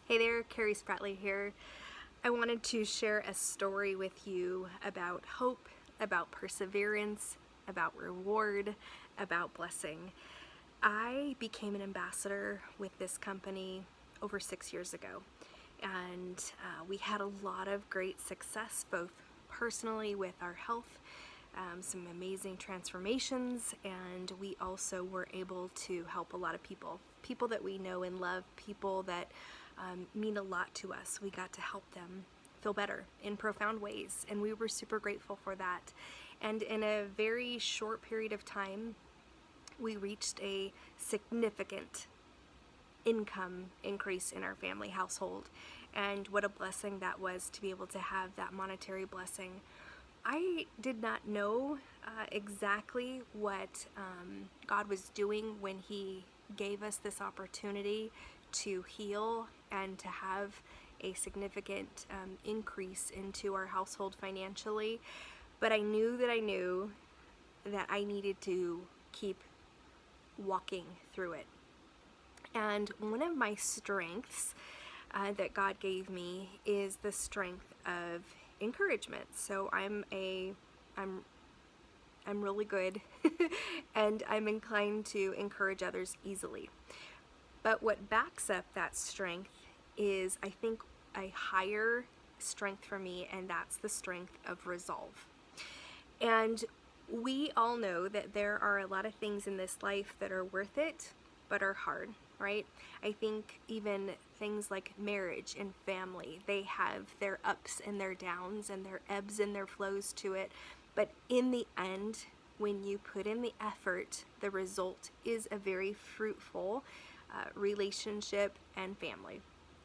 Hey there, Carrie Spratley here. I wanted to share a story with you about hope, about perseverance, about reward, about blessing. I became an ambassador with this company over 6 years ago, and we had a lot of great success, both personally with our health, some amazing transformations, and we also were able to help a lot of people that we know and love, people that mean a lot to us. We got to help them feel better in profound ways, and we were super grateful for that. And in a very short period of time, we reached a significant income increase in our family household, and what a blessing that was to be able to have that monetary blessing. I did not know exactly what God was doing when He gave us this opportunity to heal and to have a significant increase into our household financially, but I knew that I needed to keep walking through it. And one of my strengths that God gave me is the strength of encouragement. So I'm really good and I'm inclined to encourage others easily. But what backs up that strength is, I think, a higher strength for me, and that's the strength of resolve. And we all know that there are a lot of things in this life that are worth it, but are hard, right? I think even things like marriage and family, they have their ups and their downs and their ebbs and their flows to it. But in the end, when you put in the effort, the result is a very fruitful relationship and family.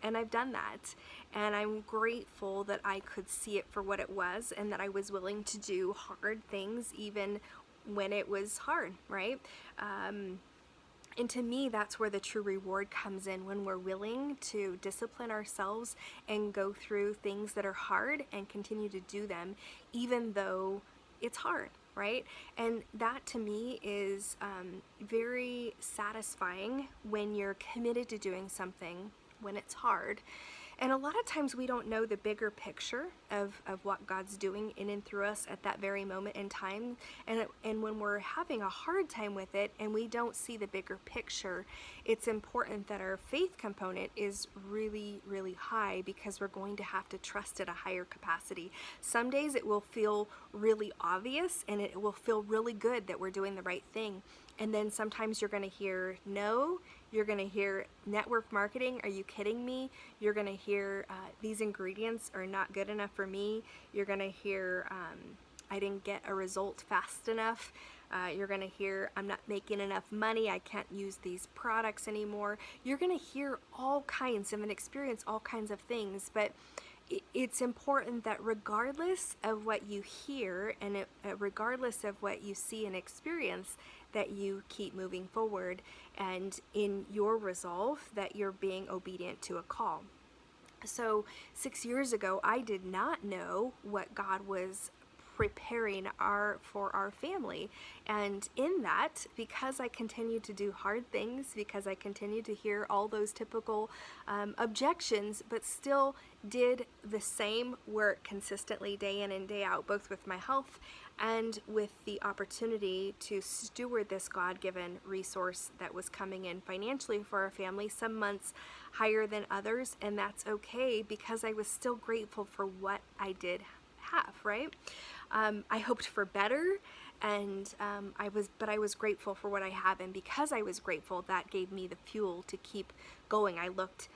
And I've done that, and I'm grateful that I could see it for what it was, and that I was willing to do hard things even when it was hard, right? And to me, that's where the true reward comes in, when we're willing to discipline ourselves and go through things that are hard and continue to do them, even though it's hard, right? And that to me is very satisfying when you're committed to doing something when it's hard. And a lot of times we don't know the bigger picture of what God's doing in and through us at that very moment in time. And when we're having a hard time with it and we don't see the bigger picture, it's important that our faith component is really, really high, because we're going to have to trust at a higher capacity. Some days it will feel really obvious and it will feel really good that we're doing the right thing. And then sometimes you're going to hear no, you're going to hear network marketing, are you kidding me? You're going to hear these ingredients are not good enough for me. You're going to hear I didn't get a result fast enough. You're going to hear I'm not making enough money, I can't use these products anymore. You're going to hear all kinds and experience all kinds of things, but it's important that regardless of what you hear and regardless of what you see and experience, that you keep moving forward, and in your resolve that you're being obedient to a call. So 6 years ago, I did not know what God was preparing for our family, and in that, because I continued to do hard things, because I continued to hear all those typical objections, but still did the same work consistently day in and day out, both with my health and with the opportunity to steward this God-given resource that was coming in financially for our family, some months higher than others, and that's okay, because I was still grateful for what I did have, right? I hoped for better, and I was grateful for what I have, and because I was grateful, that gave me the fuel to keep going. I looked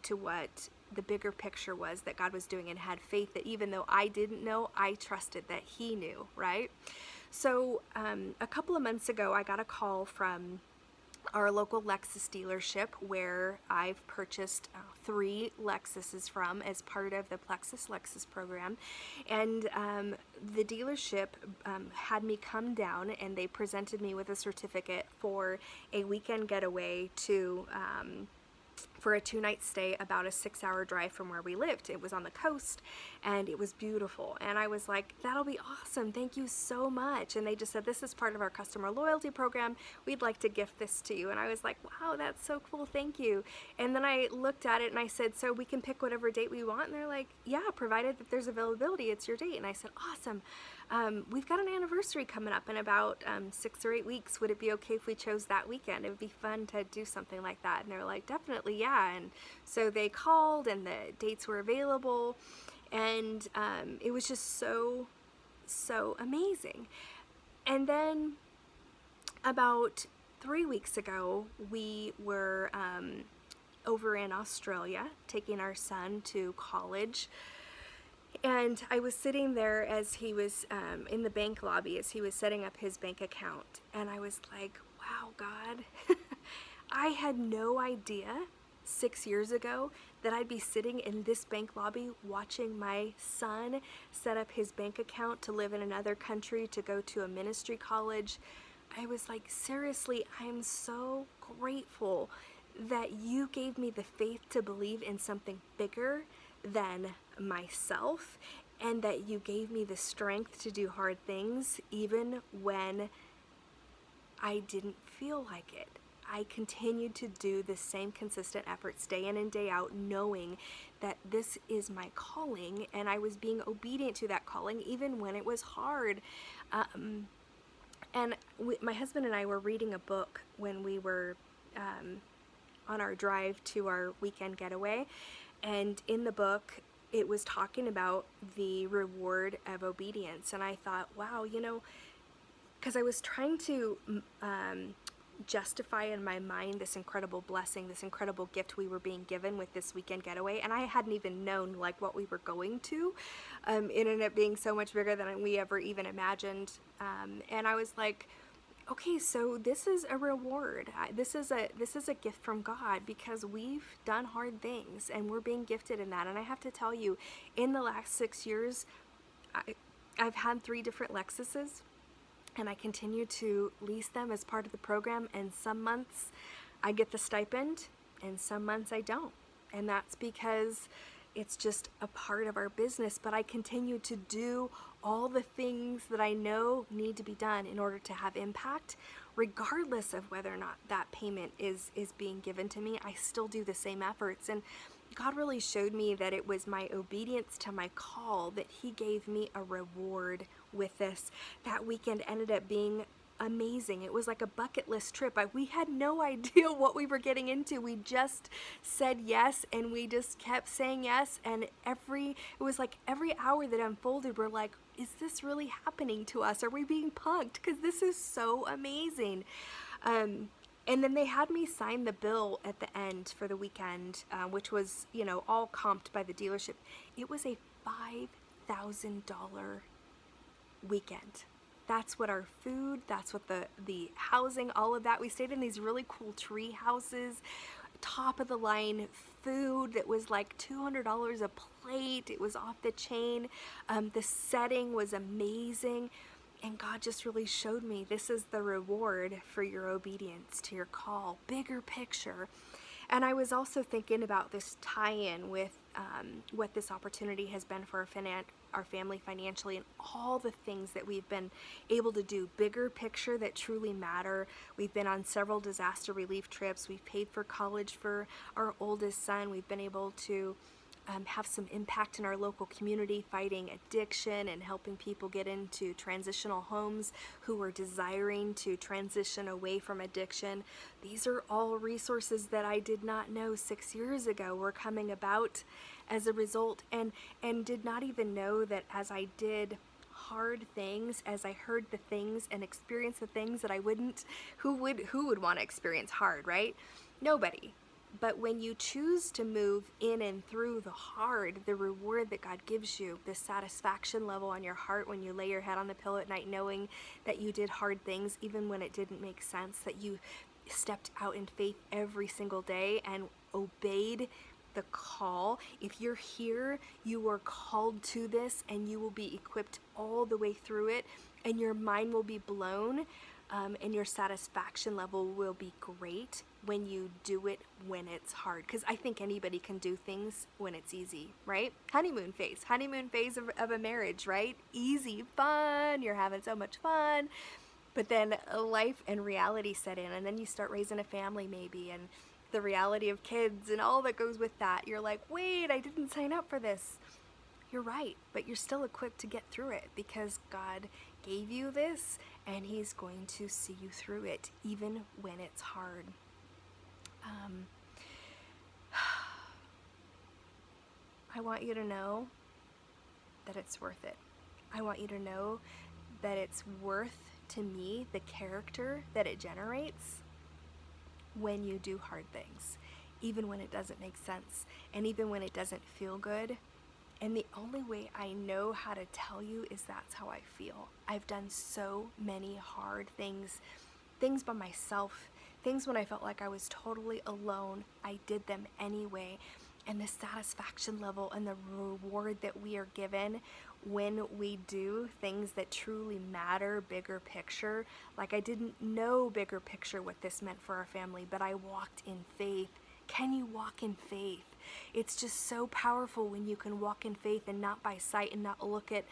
to what the bigger picture was that God was doing, and had faith that even though I didn't know, I trusted that He knew, right? So a couple of months ago, I got a call from our local Lexus dealership, where I've purchased 3 Lexuses from as part of the Plexus Lexus program. And the dealership had me come down, and they presented me with a certificate for a weekend getaway to for a 2-night stay about a 6-hour drive from where we lived. It was on the coast and it was beautiful. And I was like, that'll be awesome. Thank you so much. And they just said, this is part of our customer loyalty program. We'd like to gift this to you. And I was like, wow, that's so cool. Thank you. And then I looked at it and I said, so we can pick whatever date we want? And they're like, yeah, provided that there's availability, it's your date. And I said, awesome. We've got an anniversary coming up in about 6 or 8 weeks. Would it be okay if we chose that weekend? It would be fun to do something like that. And they were like, definitely, yeah. And so they called and the dates were available. And it was just so, so amazing. And then about 3 weeks ago, we were over in Australia taking our son to college. And I was sitting there as he was in the bank lobby as he was setting up his bank account. And I was like, wow, God, I had no idea 6 years ago that I'd be sitting in this bank lobby watching my son set up his bank account to live in another country, to go to a ministry college. I was like, seriously, I'm so grateful that you gave me the faith to believe in something bigger than myself, and that you gave me the strength to do hard things even when I didn't feel like it. I continued to do the same consistent efforts day in and day out, knowing that this is my calling, and I was being obedient to that calling even when it was hard. And my husband and I were reading a book when we were on our drive to our weekend getaway. And in the book, it was talking about the reward of obedience. And I thought, wow, because I was trying to justify in my mind this incredible blessing, this incredible gift we were being given with this weekend getaway. And I hadn't even known like what we were going to. It ended up being so much bigger than we ever even imagined. And I was like, okay, so this is a reward. This is a gift from God, because we've done hard things and we're being gifted in that. And I have to tell you, in the last 6 years, I've had 3 different Lexuses, and I continue to lease them as part of the program. And some months I get the stipend and some months I don't. And that's because it's just a part of our business, but I continue to do all the things that I know need to be done in order to have impact, regardless of whether or not that payment is being given to me. I still do the same efforts. And God really showed me that it was my obedience to my call that He gave me a reward with this. That weekend ended up being amazing. It was like a bucket list trip. We had no idea what we were getting into. We just said yes, and we just kept saying yes. And it was like every hour that unfolded, we're like, is this really happening to us? Are we being punked? Because this is so amazing. And then they had me sign the bill at the end for the weekend, which was, all comped by the dealership. It was a $5,000 weekend. That's what our food, that's what the housing, all of that. We stayed in these really cool tree houses, top of the line food that was like $200 a plate. It was off the chain. The setting was amazing. And God just really showed me this is the reward for your obedience to your call, bigger picture. And I was also thinking about this tie-in with what this opportunity has been for our family financially, and all the things that we've been able to do, bigger picture that truly matter. We've been on several disaster relief trips. We've paid for college for our oldest son. We've been able to have some impact in our local community, fighting addiction and helping people get into transitional homes who are desiring to transition away from addiction. These are all resources that I did not know 6 years ago were coming about as a result, and did not even know that as I did hard things, as I heard the things and experienced the things that I wouldn't, who would want to experience hard, right? Nobody. But when you choose to move in and through the hard, the reward that God gives you, the satisfaction level on your heart when you lay your head on the pillow at night knowing that you did hard things even when it didn't make sense, that you stepped out in faith every single day and obeyed the call. If you're here, you are called to this, and you will be equipped all the way through it, and your mind will be blown and your satisfaction level will be great when you do it when it's hard. Because I think anybody can do things when it's easy, right? Honeymoon phase of a marriage, right? Easy, fun, you're having so much fun. But then life and reality set in, and then you start raising a family maybe, and the reality of kids and all that goes with that. You're like, wait, I didn't sign up for this. You're right, but you're still equipped to get through it because God gave you this and He's going to see you through it, even when it's hard. I want you to know that it's worth it. I want you to know that it's worth to me the character that it generates when you do hard things, even when it doesn't make sense and even when it doesn't feel good. And the only way I know how to tell you is that's how I feel. I've done so many hard things by myself, things when I felt like I was totally alone. I did them anyway. And the satisfaction level and the reward that we are given when we do things that truly matter, bigger picture. Like, I didn't know bigger picture what this meant for our family, but I walked in faith. Can you walk in faith? It's just so powerful when you can walk in faith and not by sight, and not look at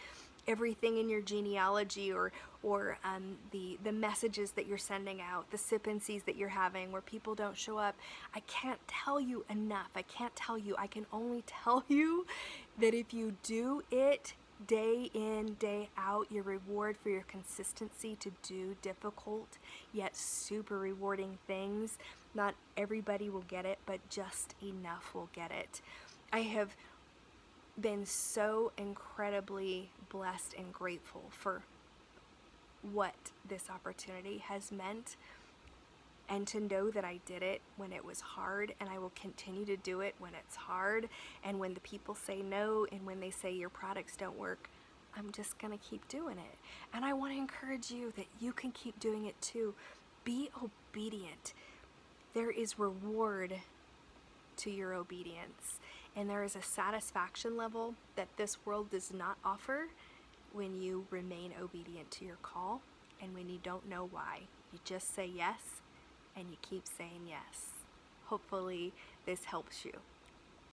everything in your genealogy or the messages that you're sending out, the sip and sees that you're having where people don't show up. I can't tell you enough. I can't tell you. I can only tell you that if you do it day in, day out, your reward for your consistency to do difficult yet super rewarding things, not everybody will get it, but just enough will get it. I have been so incredibly blessed and grateful for what this opportunity has meant, and to know that I did it when it was hard, and I will continue to do it when it's hard, and when the people say no, and when they say your products don't work. I'm just gonna keep doing it. And I want to encourage you that you can keep doing it too. Be obedient. There is reward to your obedience, and there is a satisfaction level that this world does not offer when you remain obedient to your call, and when you don't know why. You just say yes, and you keep saying yes. Hopefully this helps you.